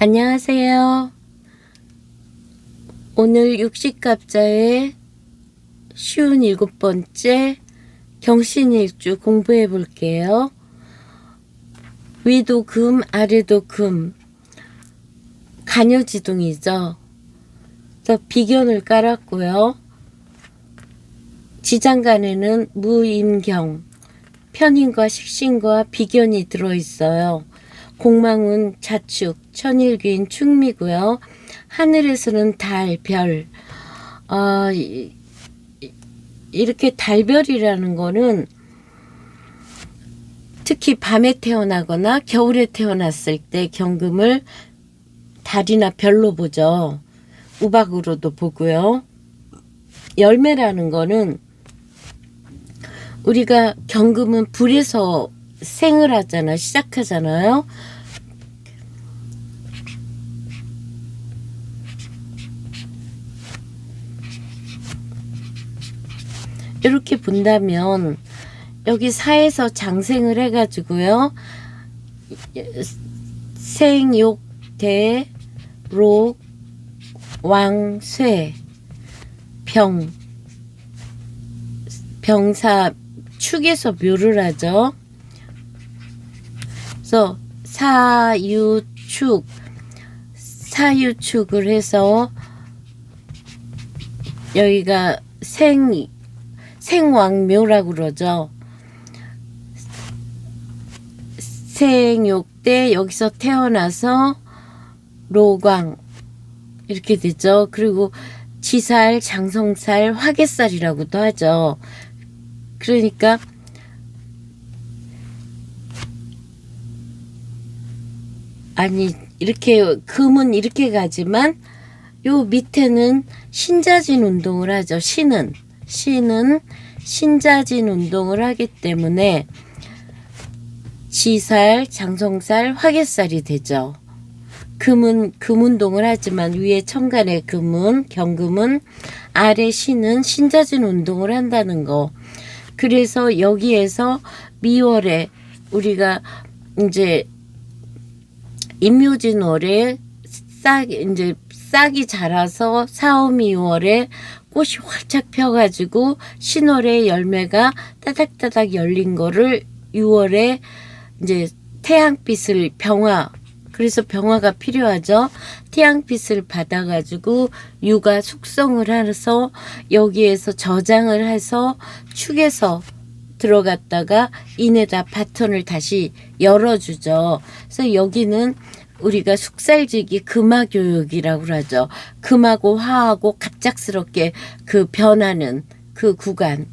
안녕하세요. 오늘 육식갑자의 쉬운 7번째 경신일주 공부해 볼게요. 위도 금, 아래도 금, 간요지둥이죠. 그래서 비견을 깔았고요. 지장간에는 무임경, 편인과 식신과 비견이 들어있어요. 공망은 자축, 천일귀인 충미고요. 하늘에서는 달, 별. 이렇게 달별이라는 거는 특히 밤에 태어나거나 겨울에 태어났을 때 경금을 달이나 별로 보죠. 우박으로도 보고요. 열매라는 거는 우리가 경금은 불에서 생을 하잖아, 시작하잖아요. 이렇게 본다면 여기 사에서 장생을 해가지고요. 생, 욕, 대, 록, 왕, 쇠, 병, 병사, 축에서 묘를 하죠. 그래서 사유축을 해서 여기가 생왕묘라고 그러죠. 생욕 때 여기서 태어나서 로광 이렇게 되죠. 그리고 지살, 장성살, 화개살이라고도 하죠. 그러니까 이렇게 금은 이렇게 가지만 요 밑에는 신자진 운동을 하죠. 신은 신자진 운동을 하기 때문에 지살, 장성살, 화개살이 되죠. 금은 금 운동을 하지만 위에 천간의 금은 경금은 아래 신은 신자진 운동을 한다는 거. 그래서 여기에서 미월에 우리가 이제 임묘진월에 싹이 자라서 4, 5, 2월에 꽃이 활짝 펴가지고 신월에 열매가 따닥따닥 열린 거를 6월에 이제 태양빛을 그래서 병화가 필요하죠. 태양빛을 받아가지고 유가 숙성을 해서 여기에서 저장을 해서 축에서 들어갔다가 인에다 바톤을 다시 열어주죠. 그래서 여기는 우리가 숙살지기 금화교육이라고 하죠. 금하고 화하고 갑작스럽게 그 변하는 그 구간.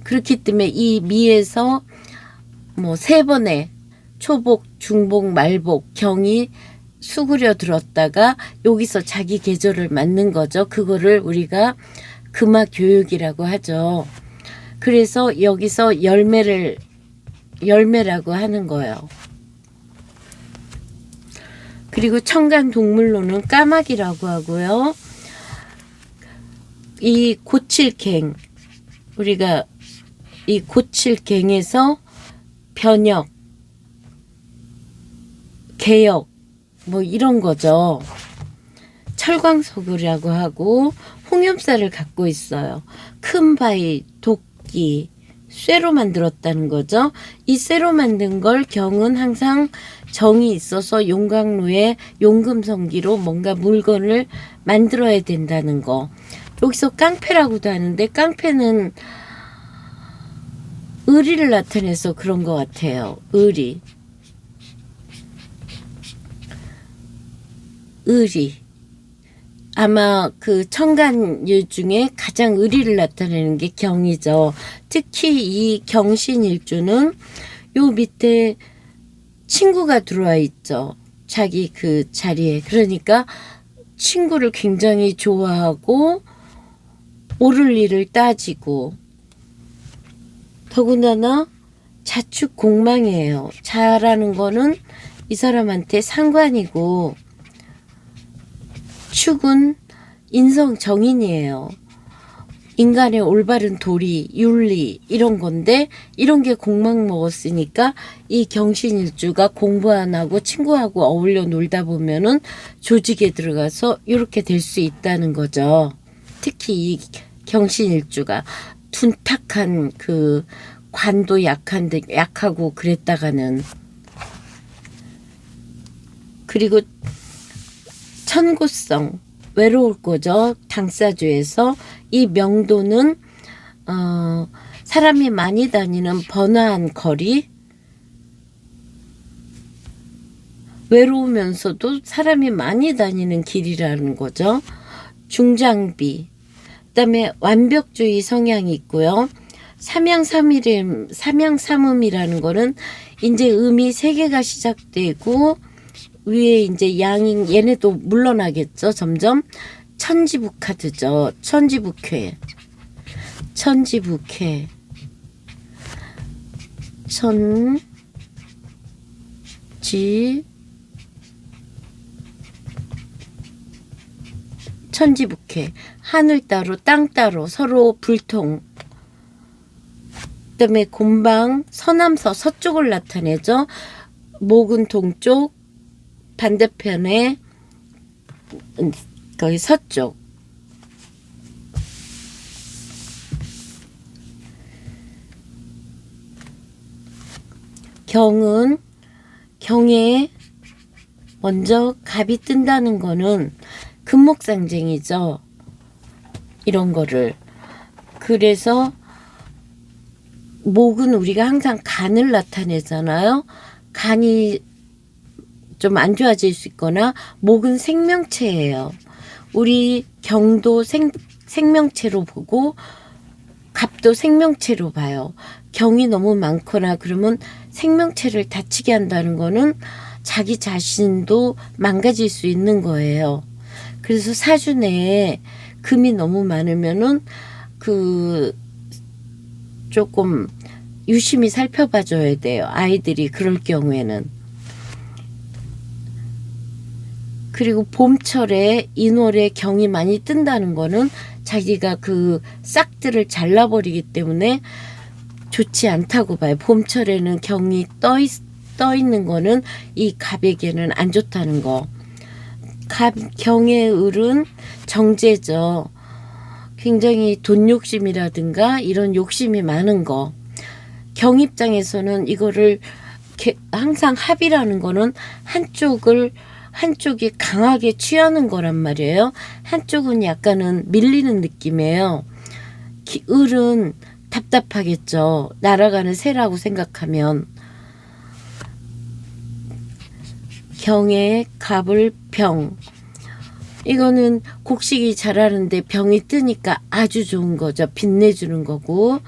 그렇기 때문에 이 미에서 뭐 3번의 초복, 중복, 말복, 경이 수그려 들었다가 여기서 자기 계절을 맞는 거죠. 그거를 우리가 금화교육이라고 하죠. 그래서 여기서 열매라고 하는 거예요. 그리고 천간 동물로는 까마귀라고 하고요. 이 고칠갱, 우리가 이 고칠갱에서 변역, 개역 뭐 이런 거죠. 철광석이라고 하고 홍염살을 갖고 있어요. 큰 바위, 도끼, 쇠로 만들었다는 거죠. 이 쇠로 만든 걸 경은 항상 정이 있어서 용광로에 용금성기로 뭔가 물건을 만들어야 된다는 거. 여기서 깡패라고도 하는데 깡패는 의리를 나타내서 그런 것 같아요. 의리. 아마 그 천간일 중에 가장 의리를 나타내는 게 경이죠. 특히 이 경신일주는 요 밑에 친구가 들어와 있죠. 자기 그 자리에. 그러니까 친구를 굉장히 좋아하고 옳을 일을 따지고 더군다나 자축 공망이에요. 자라는 거는 이 사람한테 상관이고 축은 인성 정인이에요. 인간의 올바른 도리, 윤리 이런 건데 이런 게 공막 먹었으니까 이 경신일주가 공부 안 하고 친구하고 어울려 놀다 보면은 조직에 들어가서 이렇게 될 수 있다는 거죠. 특히 이 경신일주가 둔탁한 그 관도 약하고 그랬다가는. 그리고 천고성 외로울 거죠. 당사주에서 이 명도는 사람이 많이 다니는 번화한 거리, 외로우면서도 사람이 많이 다니는 길이라는 거죠. 중장비, 그다음에 완벽주의 성향이 있고요. 삼양삼음이라는 거는 이제 음이 세 개가 시작되고 위에 이제 양인 얘네도 물러나겠죠. 점점 천지북하드죠. 천지북회 천지북회 하늘 따로 땅 따로 서로 불통. 그다음에 곤방 서남서 서쪽을 나타내죠. 목은 동쪽, 반대편에 거기 서쪽. 경은 경에 먼저 갑이 뜬다는 거는 금목상쟁이죠. 이런 거를. 그래서 목은 우리가 항상 간을 나타내잖아요. 간이 좀 안 좋아질 수 있거나 목은 생명체예요. 우리 경도 생명체로 보고 갑도 생명체로 봐요. 경이 너무 많거나 그러면 생명체를 다치게 한다는 거는 자기 자신도 망가질 수 있는 거예요. 그래서 사주 내에 금이 너무 많으면은 조금 유심히 살펴봐 줘야 돼요. 아이들이 그럴 경우에는. 그리고 봄철에 인월에 경이 많이 뜬다는 거는 자기가 그 싹들을 잘라버리기 때문에 좋지 않다고 봐요. 봄철에는 경이 떠 있는 거는 이 갑에게는 안 좋다는 거. 경의 을은 정제죠. 굉장히 돈 욕심이라든가 이런 욕심이 많은 거. 경 입장에서는 이거를 항상 합이라는 거는 한쪽이 강하게 취하는 거란 말이에요. 한쪽은 약간은 밀리는 느낌이에요. 을은 답답하겠죠. 날아가는 새라고 생각하면. 경에 갑을 병. 이거는 곡식이 자라는데 병이 뜨니까 아주 좋은 거죠. 빛내주는 거고.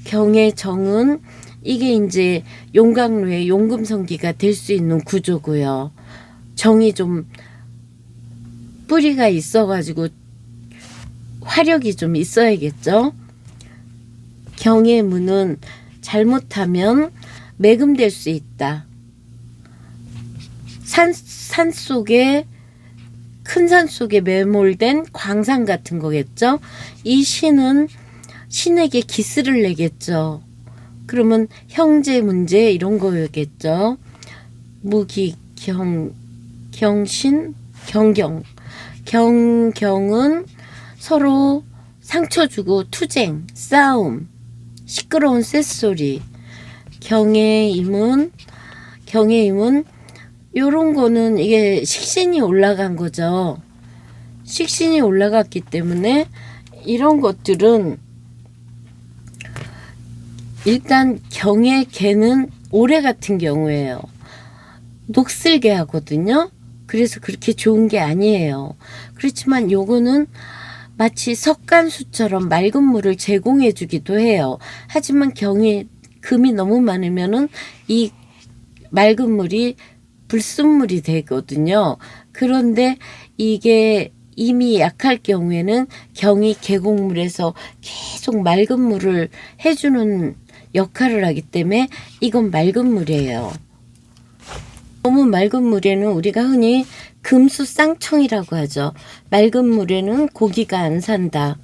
경의 정은 이게 이제 용광로의 용금성기가 될 수 있는 구조고요. 정이 좀 뿌리가 있어가지고 화력이 좀 있어야겠죠. 경의 무는 잘못하면 매금될 수 있다. 산 속에 큰 산 속에 매몰된 광산 같은 거겠죠. 이 신은 신에게 기스를 내겠죠. 그러면 형제 문제 이런 거겠죠. 무기 경신 경경은 서로 상처 주고 투쟁 싸움 시끄러운 쇳소리. 경의 임은 요런 거는 이게 식신이 올라간 거죠. 식신이 올라갔기 때문에 이런 것들은 일단 경의 개는 올해 같은 경우에요. 녹슬게 하거든요. 그래서 그렇게 좋은 게 아니에요. 그렇지만 요거는 마치 석간수처럼 맑은 물을 제공해 주기도 해요. 하지만 금이 너무 많으면은 이 맑은 물이 불순물이 되거든요. 그런데 이게 이미 약할 경우에는 경이 계곡물에서 계속 맑은 물을 해주는 역할을 하기 때문에 이건 맑은 물이에요. 너무 맑은 물에는 우리가 흔히 금수쌍청이라고 하죠. 맑은 물에는 고기가 안 산다.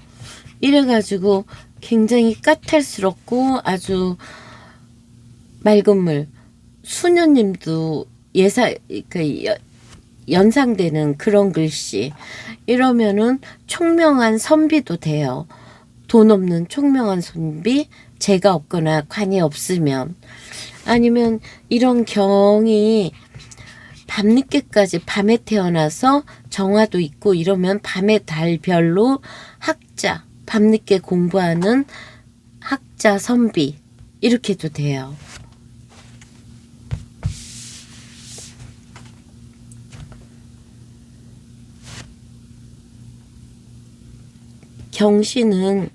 이래가지고 굉장히 까탈스럽고 아주 맑은 물. 수녀님도 연상되는 그런 글씨. 이러면은 총명한 선비도 돼요. 돈 없는 총명한 선비, 재가 없거나 관이 없으면. 아니면 이런 경이 밤늦게까지 밤에 태어나서 정화도 있고 이러면 밤의 달별로 학자, 밤늦게 공부하는 학자 선비 이렇게도 돼요. 경신은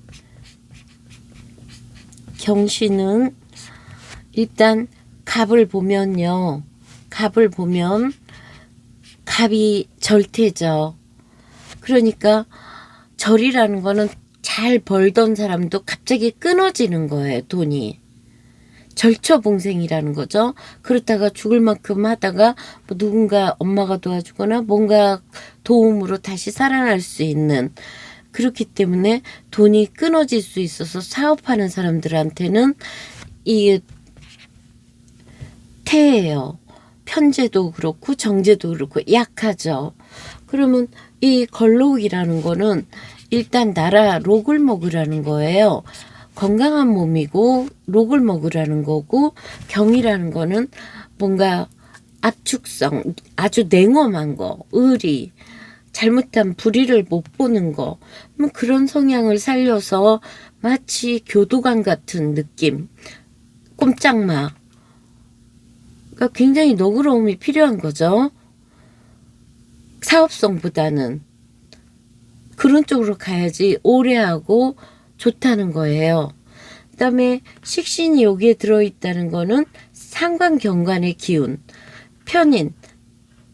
일단 갑을 보면요. 갑을 보면 갑이 절태죠. 그러니까 절이라는 거는 잘 벌던 사람도 갑자기 끊어지는 거예요. 돈이. 절처봉생이라는 거죠. 그렇다가 죽을 만큼 하다가 뭐 누군가 엄마가 도와주거나 뭔가 도움으로 다시 살아날 수 있는, 그렇기 때문에 돈이 끊어질 수 있어서 사업하는 사람들한테는 이 태예요. 편제도 그렇고 정제도 그렇고 약하죠. 그러면 이 걸록이라는 거는 일단 나라 록을 먹으라는 거예요. 건강한 몸이고 록을 먹으라는 거고, 경이라는 거는 뭔가 압축성, 아주 냉엄한 거, 의리, 잘못한 불의를 못 보는 거, 뭐 그런 성향을 살려서 마치 교도관 같은 느낌, 꼼짝마. 그러니까 굉장히 너그러움이 필요한 거죠. 사업성보다는 그런 쪽으로 가야지 오래 하고 좋다는 거예요. 그 다음에 식신이 여기에 들어있다는 거는 상관경관의 기운, 편인,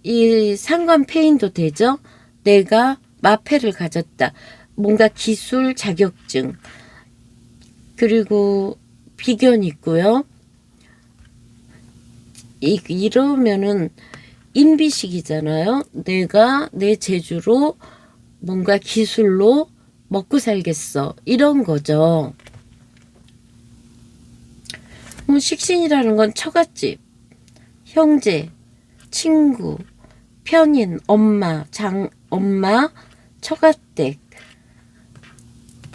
이 상관폐인도 되죠. 내가 마패를 가졌다. 뭔가 기술 자격증, 그리고 비견이 있고요. 이러면은 인비식이잖아요. 내가 내 재주로 뭔가 기술로 먹고 살겠어. 이런 거죠. 식신이라는 건 처갓집, 형제, 친구, 편인, 엄마, 엄마, 처갓댁.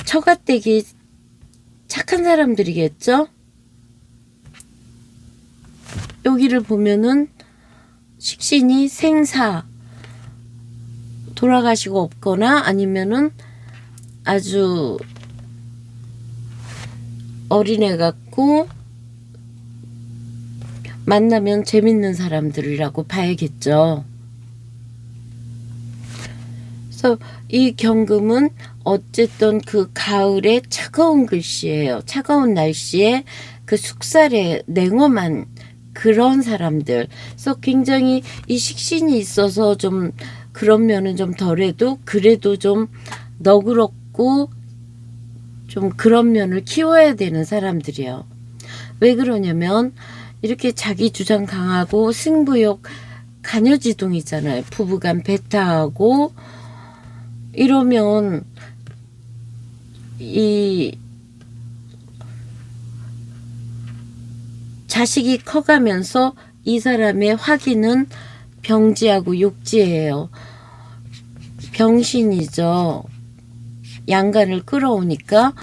처갓댁이 착한 사람들이겠죠? 여기를 보면은 식신이 생사, 돌아가시고 없거나 아니면은 아주 어린애 같고 만나면 재밌는 사람들이라고 봐야겠죠. 그래서 이 경금은 어쨌든 그 가을의 차가운 글씨예요. 차가운 날씨에 그 숙살에 냉엄한 그런 사람들. 그래서 굉장히 이 식신이 있어서 좀 그런 면은 좀 덜해도 그래도 좀 너그럽고 좀 그런 면을 키워야 되는 사람들이에요. 왜 그러냐면 이렇게 자기 주장 강하고 승부욕 간여지동이잖아요. 부부간 배타하고 이러면 이 자식이 커가면서 이 사람의 화기는 병지하고 욕지예요. 병신이죠. 양간을 끌어오니까.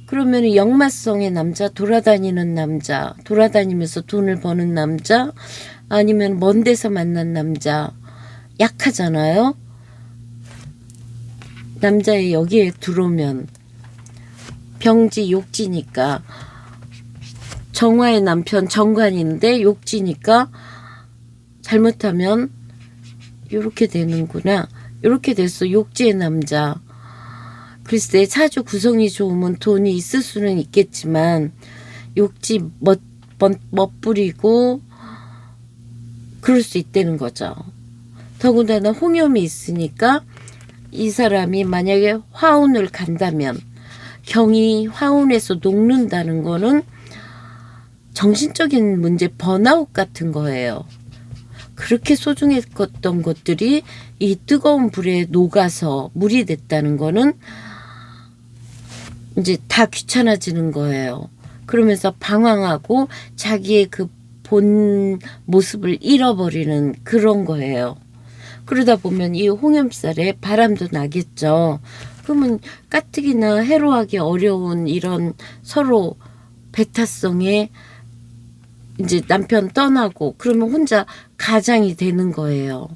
그러면 역마성의 남자, 돌아다니는 남자, 돌아다니면서 돈을 버는 남자, 아니면 먼 데서 만난 남자, 약하잖아요. 남자의 여기에 들어오면 병지 욕지니까, 정화의 남편 정관인데 욕지니까 잘못하면 이렇게 되는구나. 이렇게 돼서 욕지의 남자. 글쎄 사주 구성이 좋으면 돈이 있을 수는 있겠지만 욕지 멋부리고 그럴 수 있다는 거죠. 더군다나 홍염이 있으니까 이 사람이 만약에 화운을 간다면, 경이 화운에서 녹는다는 거는 정신적인 문제, 번아웃 같은 거예요. 그렇게 소중했던 것들이 이 뜨거운 불에 녹아서 물이 됐다는 거는 이제 다 귀찮아지는 거예요. 그러면서 방황하고 자기의 그 본 모습을 잃어버리는 그런 거예요. 그러다 보면 이 홍염살에 바람도 나겠죠. 그러면 가뜩이나 해로하기 어려운 이런 서로 배타성에 이제 남편 떠나고 그러면 혼자 가장이 되는 거예요.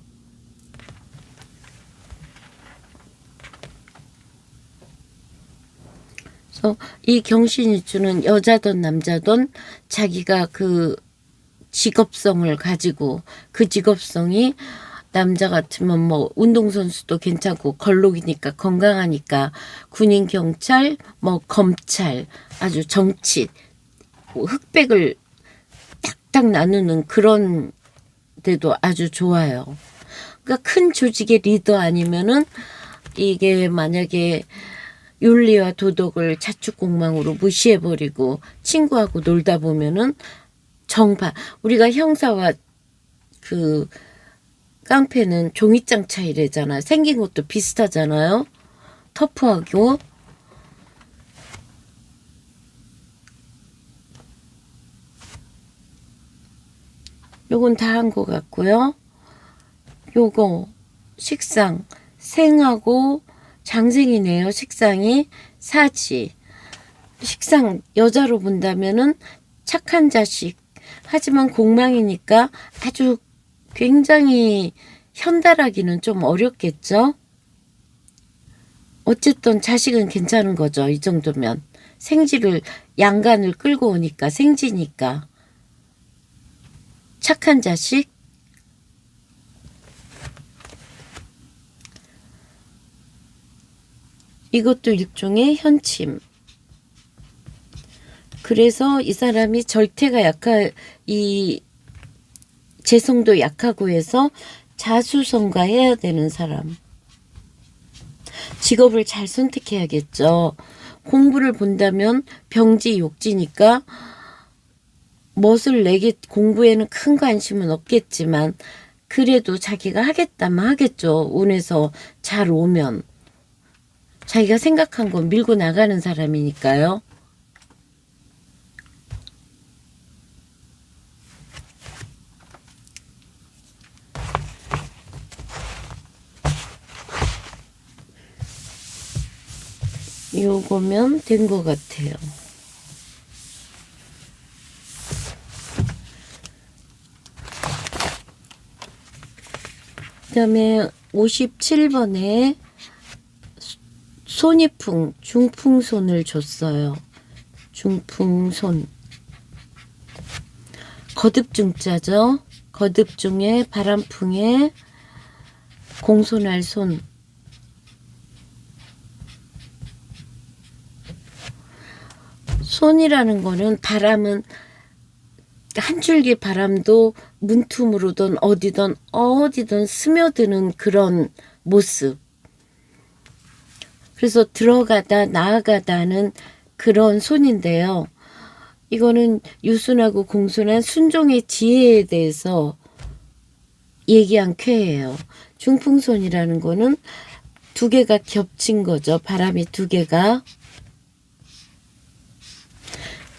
그래서 이 경신일주는 여자든 남자든 자기가 그 직업성을 가지고 그 직업성이 남자 같으면 뭐 운동선수도 괜찮고 걸록이니까 건강하니까 군인, 경찰, 뭐 검찰, 아주 정치, 흑백을 딱딱 나누는 그런 데도 아주 좋아요. 그러니까 큰 조직의 리더 아니면은 이게 만약에 윤리와 도덕을 자축공망으로 무시해버리고 친구하고 놀다 보면은 정반 우리가 형사와 그 깡패는 종이장 차이래잖아. 생긴 것도 비슷하잖아요. 터프하고. 요건 다 한 것 같고요. 요거 식상 생하고 장생이네요. 식상이 사지. 식상 여자로 본다면은 착한 자식. 하지만 공망이니까 아주 굉장히 현달하기는 좀 어렵겠죠. 어쨌든 자식은 괜찮은 거죠. 이 정도면. 생지를 양간을 끌고 오니까 생지니까. 착한 자식. 이것도 일종의 현침. 그래서 이 사람이 절퇴가 이 재성도 약하고 해서 자수성가해야 되는 사람. 직업을 잘 선택해야겠죠. 공부를 본다면 병지 욕지니까 멋을 내게 공부에는 큰 관심은 없겠지만 그래도 자기가 하겠다면 하겠죠. 운에서 잘 오면. 자기가 생각한 건 밀고 나가는 사람이니까요. 요거면 된 것 같아요. 그 다음에 57번에 손이풍, 중풍손을 줬어요. 중풍손. 거듭중자죠. 거듭중에 바람풍에 공손할 손. 손이라는 거는 바람은 한 줄기 바람도 문틈으로든 어디든 스며드는 그런 모습. 그래서 들어가다 나아가다는 그런 손인데요. 이거는 유순하고 공손한 순종의 지혜에 대해서 얘기한 쾌예요. 중풍손이라는 거는 두 개가 겹친 거죠. 바람이 두 개가.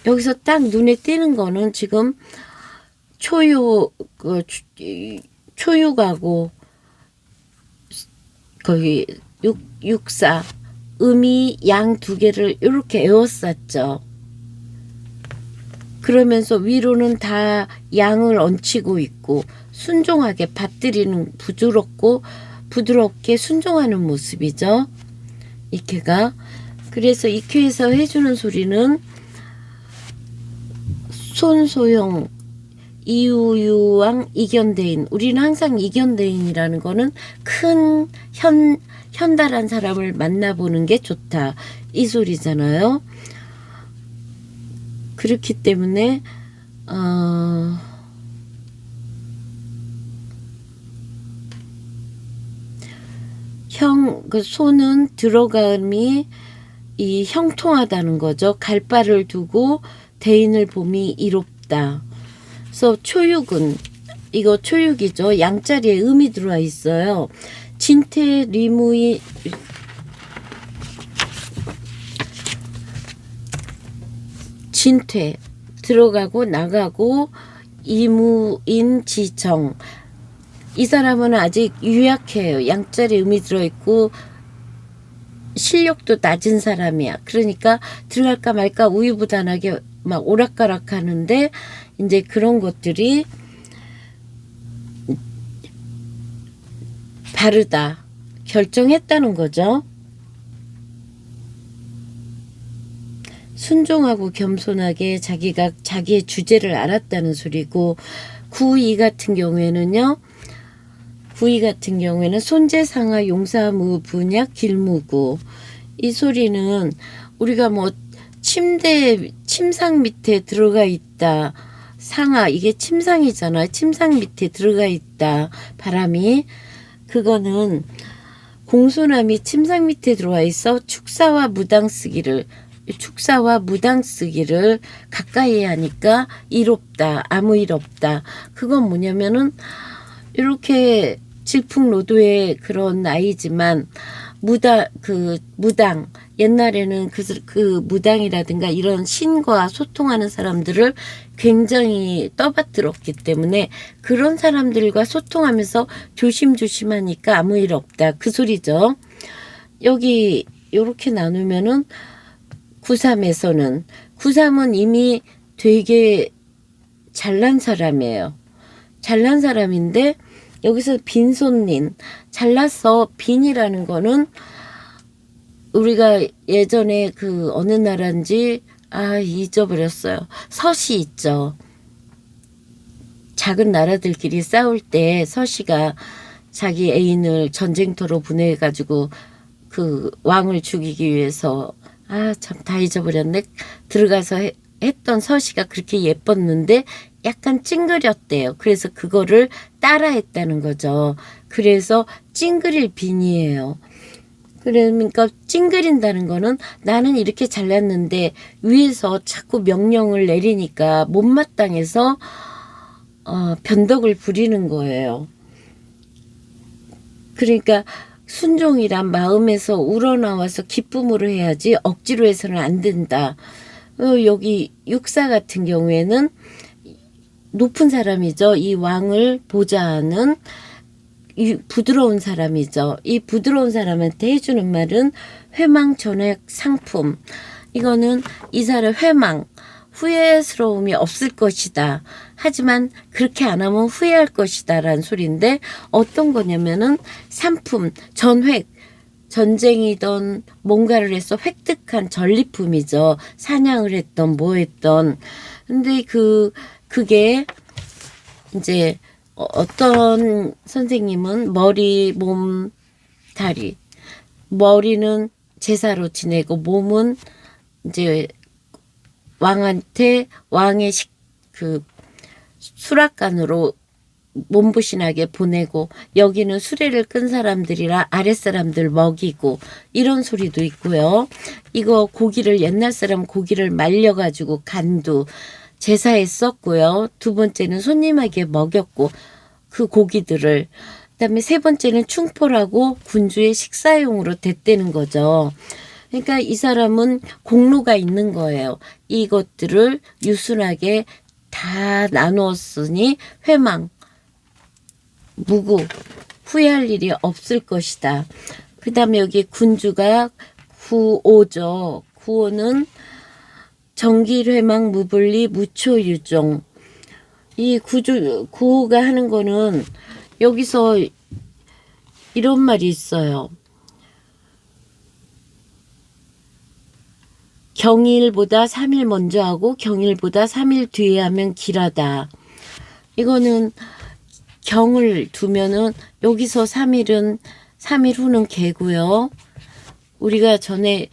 여기서 딱 눈에 띄는 거는 지금 초육하고 거기 육사 음이 양 두 개를 이렇게 에워쌌죠. 그러면서 위로는 다 양을 얹히고 있고 순종하게 받들이는 부드럽게 순종하는 모습이죠. 이케가. 그래서 이케에서 해주는 소리는 손소용 이우유왕 이견대인. 우리는 항상 이견대인이라는 거는 큰 현달한 사람을 만나보는 게 좋다. 이 소리잖아요. 그렇기 때문에 그 손은 들어감이 이 형통하다는 거죠. 갈 바를 두고 대인을 봄이 이롭다. 그래서 초육은 이거 초육이죠. 양자리에 음이 들어와 있어요. 진태 리무이 진퇴 들어가고 나가고 이무인지정. 이 사람은 아직 유약해요. 양자리 음이 들어있고 실력도 낮은 사람이야. 그러니까 들어갈까 말까 우유부단하게 막 오락가락 하는데 이제 그런 것들이 바르다 결정했다는 거죠. 순종하고 겸손하게 자기가 자기의 주제를 알았다는 소리고, 구이 같은 경우에는요. 구이 같은 경우에는 손재상하 용사무 분약 길무구. 이 소리는 우리가 뭐 침상 밑에 들어가 있다. 상하 이게 침상이잖아. 침상 밑에 들어가 있다. 바람이. 그거는 공손함이 침상 밑에 들어와 있어 축사와 무당 쓰기를 가까이 하니까 이롭다. 아무 일 없다. 그건 뭐냐면은 이렇게 질풍노도의 그런 나이지만 무당 옛날에는 그 무당이라든가 이런 신과 소통하는 사람들을 굉장히 떠받들었기 때문에 그런 사람들과 소통하면서 조심조심하니까 아무 일 없다. 그 소리죠. 여기 이렇게 나누면은 93에서는 이미 되게 잘난 사람이에요. 잘난 사람인데 여기서 빈손님 잘났어. 빈이라는 거는 우리가 예전에 그 어느 나라인지 잊어버렸어요. 서시 있죠. 작은 나라들끼리 싸울 때 서시가 자기 애인을 전쟁터로 보내가지고 그 왕을 죽이기 위해서 참 다 잊어버렸네. 들어가서 했던 서시가 그렇게 예뻤는데 약간 찡그렸대요. 그래서 그거를 따라했다는 거죠. 그래서 찡그릴 빈이에요. 그러니까 찡그린다는 거는 나는 이렇게 잘났는데 위에서 자꾸 명령을 내리니까 못마땅해서 변덕을 부리는 거예요. 그러니까 순종이란 마음에서 우러나와서 기쁨으로 해야지 억지로 해서는 안 된다. 여기 육사 같은 경우에는 높은 사람이죠. 이 왕을 보좌하는 부드러운 사람이죠. 이 부드러운 사람한테 해주는 말은 회망 전액 상품. 이거는 이 사람 회망, 후회스러움이 없을 것이다. 하지만 그렇게 안 하면 후회할 것이다 라는 소리인데 어떤 거냐면은 상품, 전획, 전쟁이던 뭔가를 해서 획득한 전리품이죠. 사냥을 했던 뭐 했던. 근데 그게 이제 어떤 선생님은 머리, 몸, 다리. 머리는 제사로 지내고 몸은 이제 왕한테 왕의 수락관으로 몸부신하게 보내고 여기는 수레를 끈 사람들이라 아랫사람들 먹이고 이런 소리도 있고요. 이거 고기를 옛날 사람 고기를 말려가지고 간두 제사에 썼고요. 두 번째는 손님에게 먹였고 그 고기들을 그다음에 세 번째는 충포라고 군주의 식사용으로 댔다는 거죠. 그러니까 이 사람은 공로가 있는 거예요. 이것들을 유순하게 다 나누었으니 회망, 무구, 후회할 일이 없을 것이다. 그 다음에 여기 군주가 구오죠. 구오는 정길회망, 무불리, 무초유종. 이 구호가 하는 거는 여기서 이런 말이 있어요. 경일보다 3일 먼저 하고 경일보다 3일 뒤에 하면 길하다. 이거는 경을 두면은 여기서 3일 후는 개고요. 우리가 전에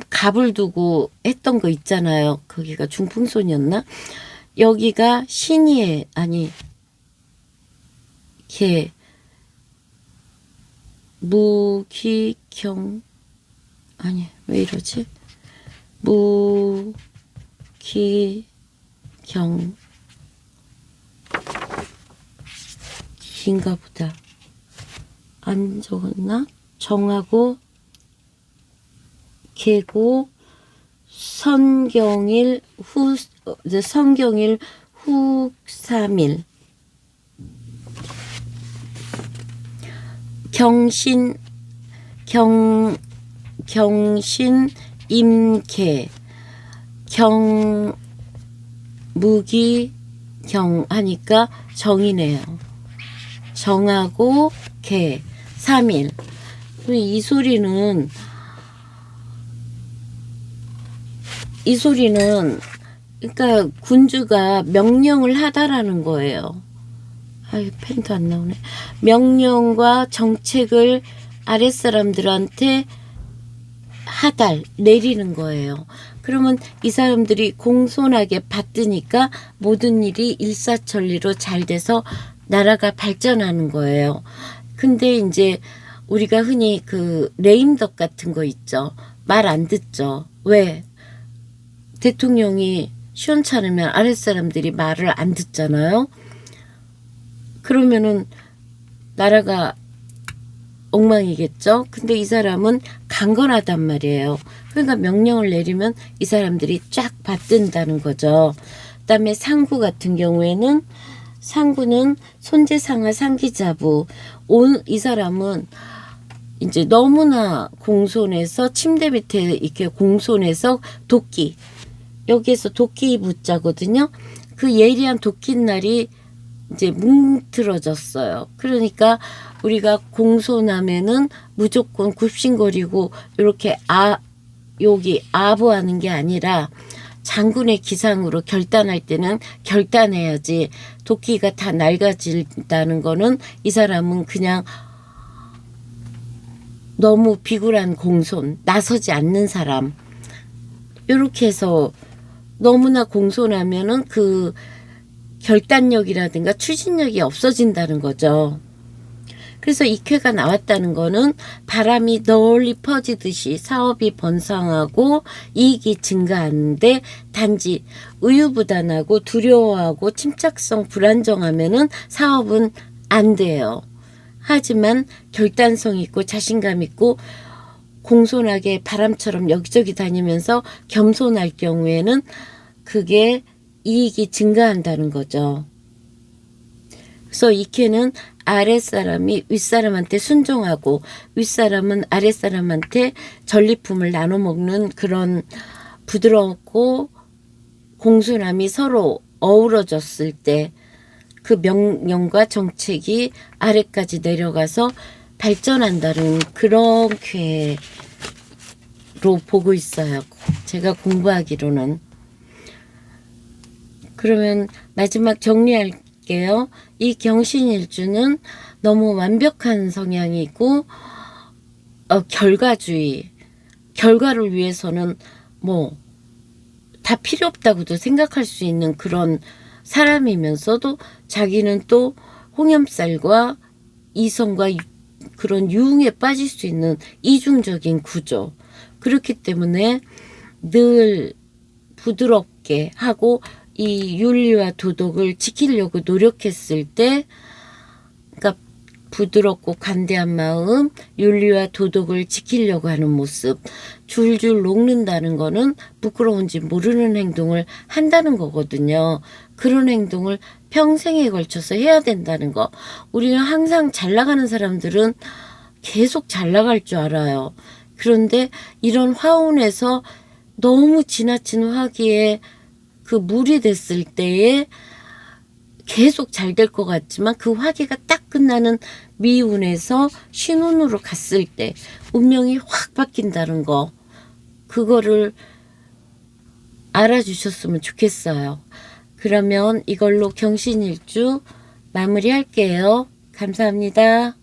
갑을 두고 했던 거 있잖아요. 거기가 중풍손이었나? 여기가 신이에 개 무기경 왜 이러지? 무기경 긴가 보다. 안 적었나? 정하고 개고 성경일 후 3일 경신 임계 무기 하니까 정이네요. 정하고 개 3일. 이 소리는 그러니까 군주가 명령을 하다라는 거예요. 아유, 펜도 안 나오네. 명령과 정책을 아랫사람들한테 내리는 거예요. 그러면 이 사람들이 공손하게 받으니까 모든 일이 일사천리로 잘 돼서 나라가 발전하는 거예요. 근데 이제 우리가 흔히 그 레임덕 같은 거 있죠. 말 안 듣죠. 왜? 대통령이 시원찮으면 아랫사람들이 말을 안 듣잖아요. 그러면은 나라가 엉망이겠죠. 근데 이 사람은 강건하단 말이에요. 그러니까 명령을 내리면 이 사람들이 쫙 받든다는 거죠. 그다음에 상구 같은 경우에는 상구는 손재상하 상기자부. 이 사람은 이제 너무나 공손해서 침대 밑에 이렇게 공손해서 도끼. 여기에서 도끼 붙자거든요. 그 예리한 도끼날이 이제 뭉틀어졌어요. 그러니까 우리가 공손하면은 무조건 굽신거리고 이렇게 여기 아부하는 게 아니라 장군의 기상으로 결단할 때는 결단해야지. 도끼가 다 낡아진다는 거는 이 사람은 그냥 너무 비굴한 공손, 나서지 않는 사람. 이렇게 해서 너무나 공손하면은 그 결단력이라든가 추진력이 없어진다는 거죠. 그래서 익회가 나왔다는 거는 바람이 널리 퍼지듯이 사업이 번성하고 이익이 증가하는데 단지 우유부단하고 두려워하고 침착성 불안정하면은 사업은 안 돼요. 하지만 결단성 있고 자신감 있고 공손하게 바람처럼 여기저기 다니면서 겸손할 경우에는 그게 이익이 증가한다는 거죠. 그래서 익회는 아랫사람이 윗사람한테 순종하고 윗사람은 아랫사람한테 전리품을 나눠 먹는 그런 부드럽고 공손함이 서로 어우러졌을 때 그 명령과 정책이 아래까지 내려가서 발전한다는 그런 쾌로 보고 있어요. 제가 공부하기로는. 그러면 마지막 정리할게요. 이 경신일주는 너무 완벽한 성향이고 결과주의. 결과를 위해서는 뭐 다 필요 없다고도 생각할 수 있는 그런 사람이면서도 자기는 또 홍염살과 이성과 그런 유흥에 빠질 수 있는 이중적인 구조. 그렇기 때문에 늘 부드럽게 하고 이 윤리와 도덕을 지키려고 노력했을 때, 그러니까 부드럽고 관대한 마음, 윤리와 도덕을 지키려고 하는 모습, 줄줄 녹는다는 거는 부끄러운지 모르는 행동을 한다는 거거든요. 그런 행동을 평생에 걸쳐서 해야 된다는 거. 우리는 항상 잘 나가는 사람들은 계속 잘 나갈 줄 알아요. 그런데 이런 화운에서 너무 지나친 화기에 그 물이 됐을 때에 계속 잘 될 것 같지만 그 화기가 딱 끝나는 미운에서 신운으로 갔을 때 운명이 확 바뀐다는 거. 그거를 알아주셨으면 좋겠어요. 그러면 이걸로 경신일주 마무리할게요. 감사합니다.